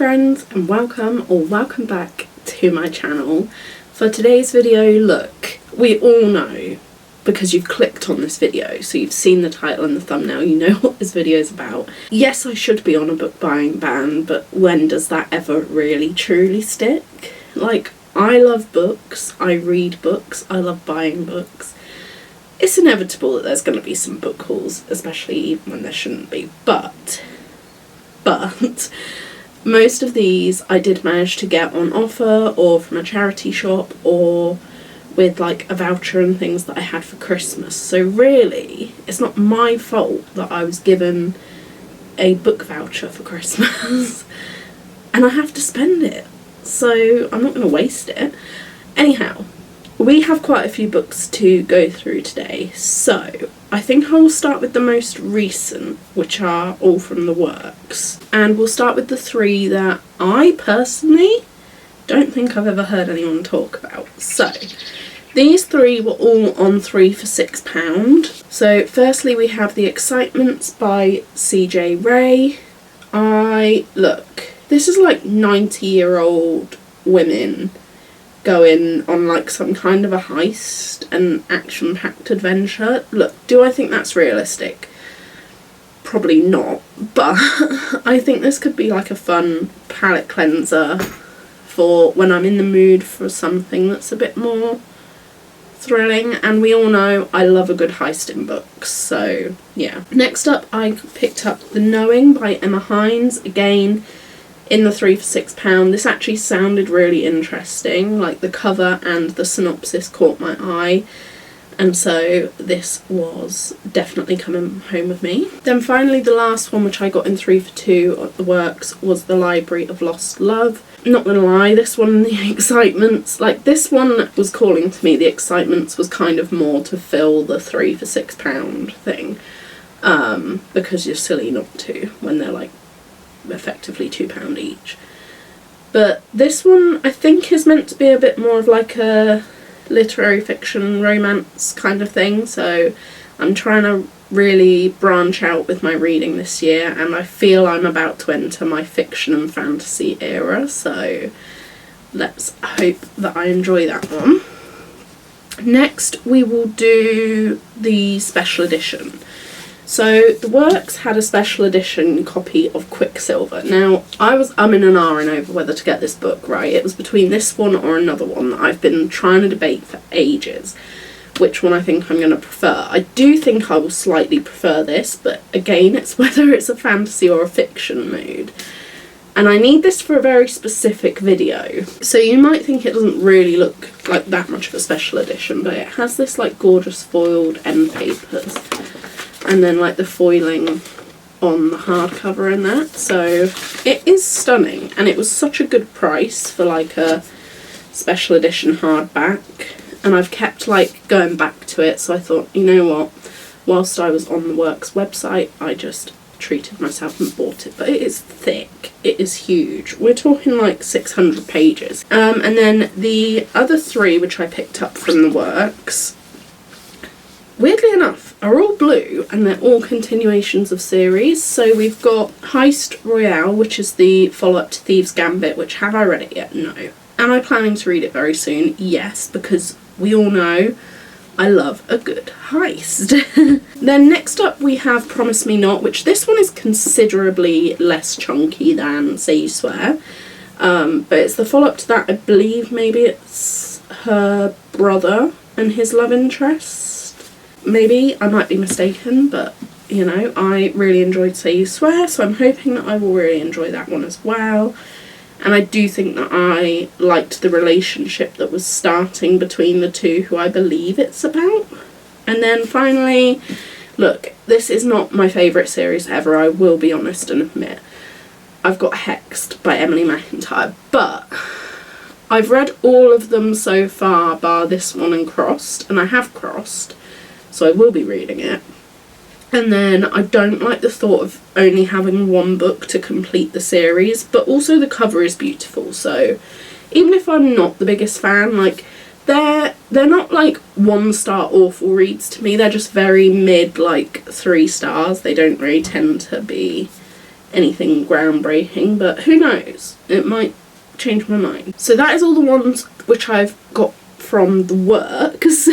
friends, and welcome back to my channel. For today's video, look, we all know, because you've clicked on this video, so you've seen the title and the thumbnail, you know what this video is about. Yes, I should be on a book buying ban, but when does that ever really truly stick? Like, I love books, I read books, I love buying books. It's inevitable that there's going to be some book hauls, especially when there shouldn't be, but most of these I did manage to get on offer or from a charity shop or with like a voucher and things that I had for Christmas. So really, it's not my fault that I was given a book voucher for Christmas and I have to spend it. So I'm not going to waste it. Anyhow, we have quite a few books to go through today, so I think I will start with the most recent, which are all from the works. And we'll start with the three that I personally don't think I've ever heard anyone talk about. So, these three were all on 3 for £6. So, firstly we have The Excitements by C.J. Ray. Look, this is like 90-year-old women going on like some kind of a heist and action-packed adventure. Look, do I think that's realistic? Probably not, but I think this could be like a fun palette cleanser for when I'm in the mood for something that's a bit more thrilling, and we all know I love a good heist in books, so yeah. Next up, I picked up The Knowing by Emma Hines, again in the 3 for £6. This actually sounded really interesting, like the cover and the synopsis caught my eye, and so this was definitely coming home with me. Then finally the last one, which I got in 3 for £2 at the works, was The Library of Lost Love. Not gonna lie, this one, The Excitements, like this one was calling to me. The Excitements was kind of more to fill the 3 for £6 thing, because you're silly not to when they're like effectively £2 each. But this one I think is meant to be a bit more of like a literary fiction romance kind of thing, so I'm trying to really branch out with my reading this year, and I feel I'm about to enter my fiction and fantasy era, so let's hope that I enjoy that one. Next we will do the special edition. So the works had a special edition copy of Quicksilver. Now, I was umming and ahhing over whether to get this book, right? It was between this one or another one that I've been trying to debate for ages, which one I think I'm going to prefer. I do think I will slightly prefer this, but again, it's whether it's a fantasy or a fiction mood. And I need this for a very specific video. So you might think it doesn't really look like that much of a special edition, but it has this like gorgeous foiled end papers, and then like the foiling on the hardcover and that, so it is stunning, and it was such a good price for like a special edition hardback, and I've kept like going back to it, so I thought, you know what, whilst I was on the works website I just treated myself and bought it. But it is thick, it is huge, we're talking like 600 pages. And then the other three which I picked up from the works, weirdly enough, are all blue, and they're all continuations of series. So we've got Heist Royale, which is the follow-up to Thieves Gambit, which, have I read it yet? No. Am I planning to read it very soon? Yes, because we all know I love a good heist. Then next up we have Promise Me Not, which this one is considerably less chunky than Say You Swear, but it's the follow-up to that. I believe maybe it's her brother and his love interest. Maybe, I might be mistaken, but you know, I really enjoyed Say You Swear, so I'm hoping that I will really enjoy that one as well. And I do think that I liked the relationship that was starting between the two who I believe it's about. And then finally, look, this is not my favourite series ever, I will be honest and admit. I've got Hexed by Emily McIntyre, but I've read all of them so far bar this one and Crossed, and I have Crossed, so I will be reading it. And then I don't like the thought of only having one book to complete the series, but also the cover is beautiful, so even if I'm not the biggest fan, like they're not like 1-star awful reads to me, they're just very mid, like 3 stars. They don't really tend to be anything groundbreaking, but who knows? It might change my mind. So that is all the ones which I've got from the works.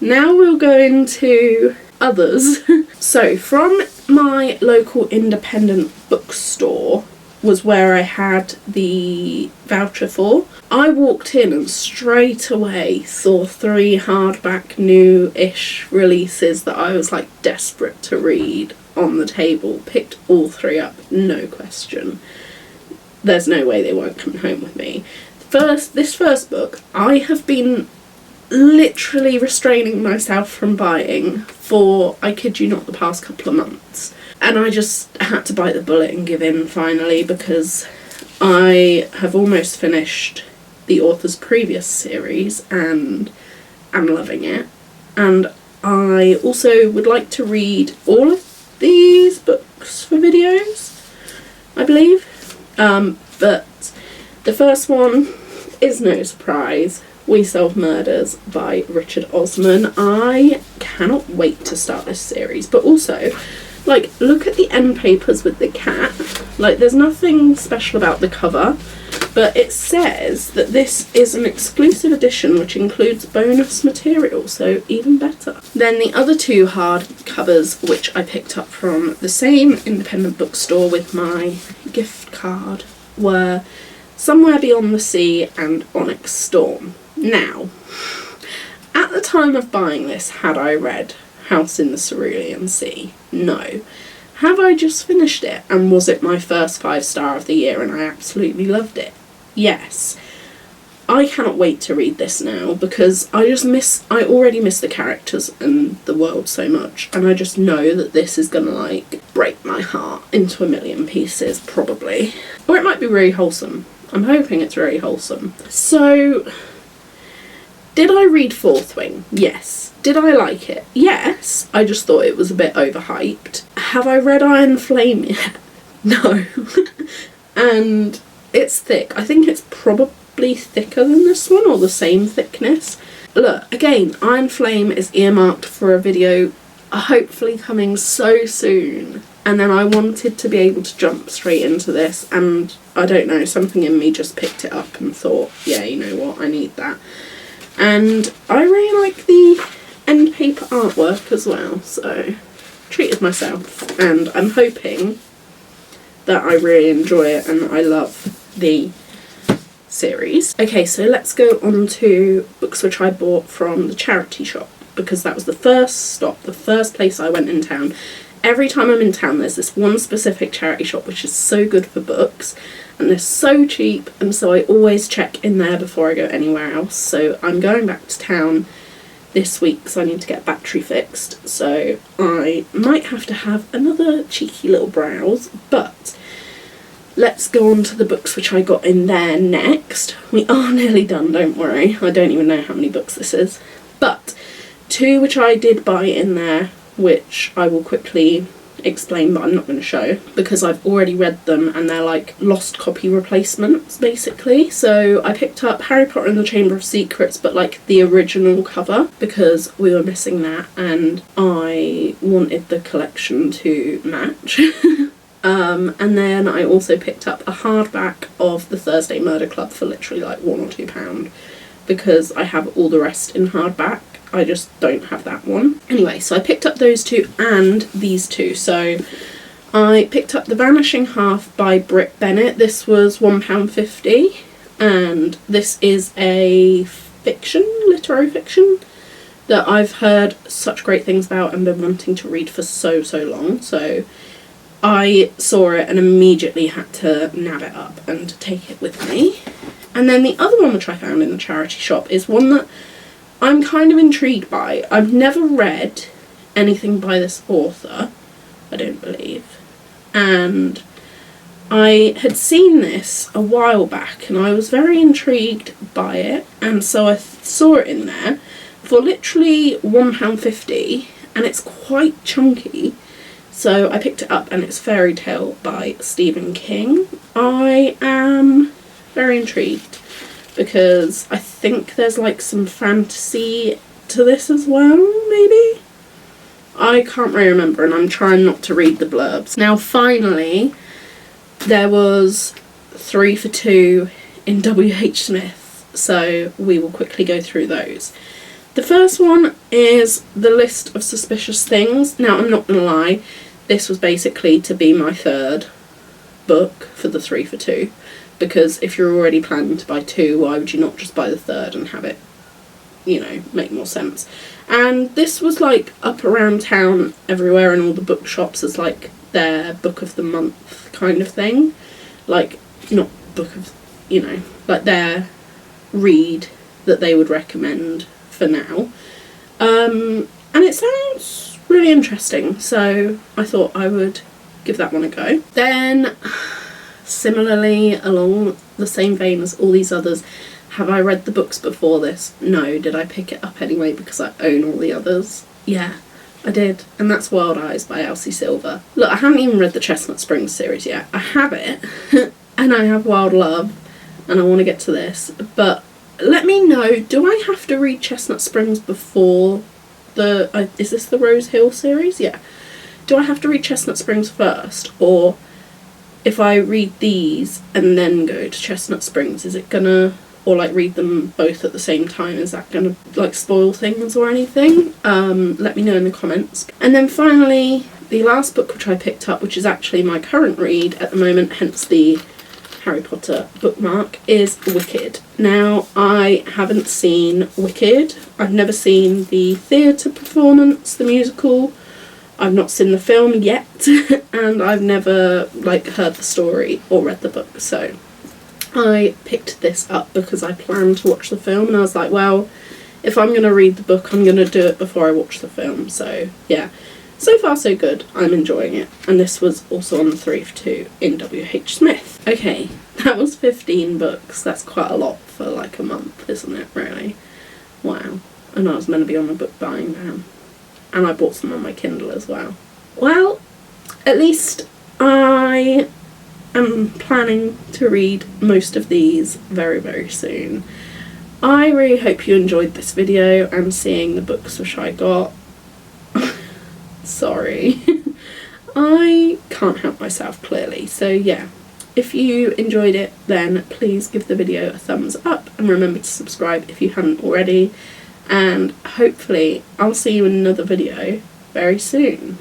Now we'll go into others. So from my local independent bookstore was where I had the voucher for. I walked in and straight away saw 3 hardback new-ish releases that I was like desperate to read on the table. Picked all 3 up, no question. There's no way they weren't coming home with me. This first book, I have been literally restraining myself from buying for, I kid you not, the past couple of months. And I just had to bite the bullet and give in finally, because I have almost finished the author's previous series and am loving it. And I also would like to read all of these books for videos, I believe. But the first one is no surprise. We Solve Murders by Richard Osman. I cannot wait to start this series, but also, like, look at the end papers with the cat. Like, there's nothing special about the cover, but it says that this is an exclusive edition which includes bonus material, so even better. Then the other 2 hardcovers which I picked up from the same independent bookstore with my gift card were Somewhere Beyond the Sea and Onyx Storm. Now, at the time of buying this, had I read House in the Cerulean Sea? No. Have I just finished it, and was it my first 5-star of the year and I absolutely loved it? Yes. I cannot wait to read this now, because I already miss the characters and the world so much, and I just know that this is gonna, like, break my heart into a million pieces, probably. Or it might be really wholesome. I'm hoping it's very wholesome. So, did I read Fourth Wing? Yes. Did I like it? Yes. I just thought it was a bit overhyped. Have I read Iron Flame yet? No. And it's thick. I think it's probably thicker than this one, or the same thickness. Look, again, Iron Flame is earmarked for a video hopefully coming so soon. And then I wanted to be able to jump straight into this, and I don't know, something in me just picked it up and thought, yeah, you know what, I need that. And I really like the end paper artwork as well, so treated myself, and I'm hoping that I really enjoy it and I love the series. Okay, so let's go on to books which I bought from the charity shop, because that was the first stop, the first place I went in town. Every time I'm in town, there's this one specific charity shop which is so good for books, and they're so cheap, and so I always check in there before I go anywhere else. So I'm going back to town this week because I need to get battery fixed, so I might have to have another cheeky little browse, but let's go on to the books which I got in there next. We are nearly done, don't worry. I don't even know how many books this is, but 2 which I did buy in there, which I will quickly explain, but I'm not going to show because I've already read them and they're like lost copy replacements basically. So I picked up Harry Potter and the Chamber of Secrets, but like the original cover, because we were missing that and I wanted the collection to match. And then I also picked up a hardback of the Thursday Murder Club for literally like £1 or £2, because I have all the rest in hardback. I just don't have that one. Anyway, so I picked up those 2 and these 2. So I picked up The Vanishing Half by Brit Bennett. This was £1.50, and this is a fiction, literary fiction, that I've heard such great things about and been wanting to read for so long. So I saw it and immediately had to nab it up and take it with me. And then the other one which I found in the charity shop is one that I'm kind of intrigued by. I've never read anything by this author, I don't believe, and I had seen this a while back and I was very intrigued by it, and so I saw it in there for literally £1.50, and it's quite chunky, so I picked it up, and it's Fairy Tale by Stephen King. I am very intrigued, because I think there's like some fantasy to this as well, maybe? I can't really remember, and I'm trying not to read the blurbs. Now finally, there was 3 for 2 in WH Smith, so we will quickly go through those. The first one is the list of suspicious things. Now, I'm not going to lie, this was basically to be my third book for the 3 for 2, because if you're already planning to buy 2, why would you not just buy the third and have it, you know, make more sense? And this was like up around town everywhere in all the bookshops as like their book of the month kind of thing. Like, not book of, you know, like their read that they would recommend for now. And it sounds really interesting, so I thought I would give that one a go. Then, similarly, along the same vein as all these others, have I read the books before this? No. Did I pick it up anyway because I own all the others? Yeah, I did. And that's Wild Eyes by Elsie Silver. Look, I haven't even read the Chestnut Springs series yet. I have it, and I have Wild Love, and I want to get to this. But let me know, do I have to read Chestnut Springs before the... is this the Rose Hill series? Yeah. Do I have to read Chestnut Springs first? Or if I read these and then go to Chestnut Springs, is it gonna... or like read them both at the same time, is that gonna like spoil things or anything? Let me know in the comments. And then finally, the last book which I picked up, which is actually my current read at the moment, hence the Harry Potter bookmark, is Wicked. Now, I haven't seen Wicked. I've never seen the theatre performance, the musical. I've not seen the film yet, and I've never like heard the story or read the book, so I picked this up because I planned to watch the film, and I was like, well, if I'm going to read the book, I'm going to do it before I watch the film. So yeah, so far so good. I'm enjoying it, and this was also on the 3 for 2 in WH Smith. Okay, that was 15 books. That's quite a lot for like a month, isn't it, really? Wow. And I was meant to be on a book buying ban, and I bought some on my Kindle as well. Well, at least I am planning to read most of these very, very soon. I really hope you enjoyed this video and seeing the books which I got. Sorry. I can't help myself, clearly. So yeah, if you enjoyed it, then please give the video a thumbs up and remember to subscribe if you hadn't already. And hopefully I'll see you in another video very soon.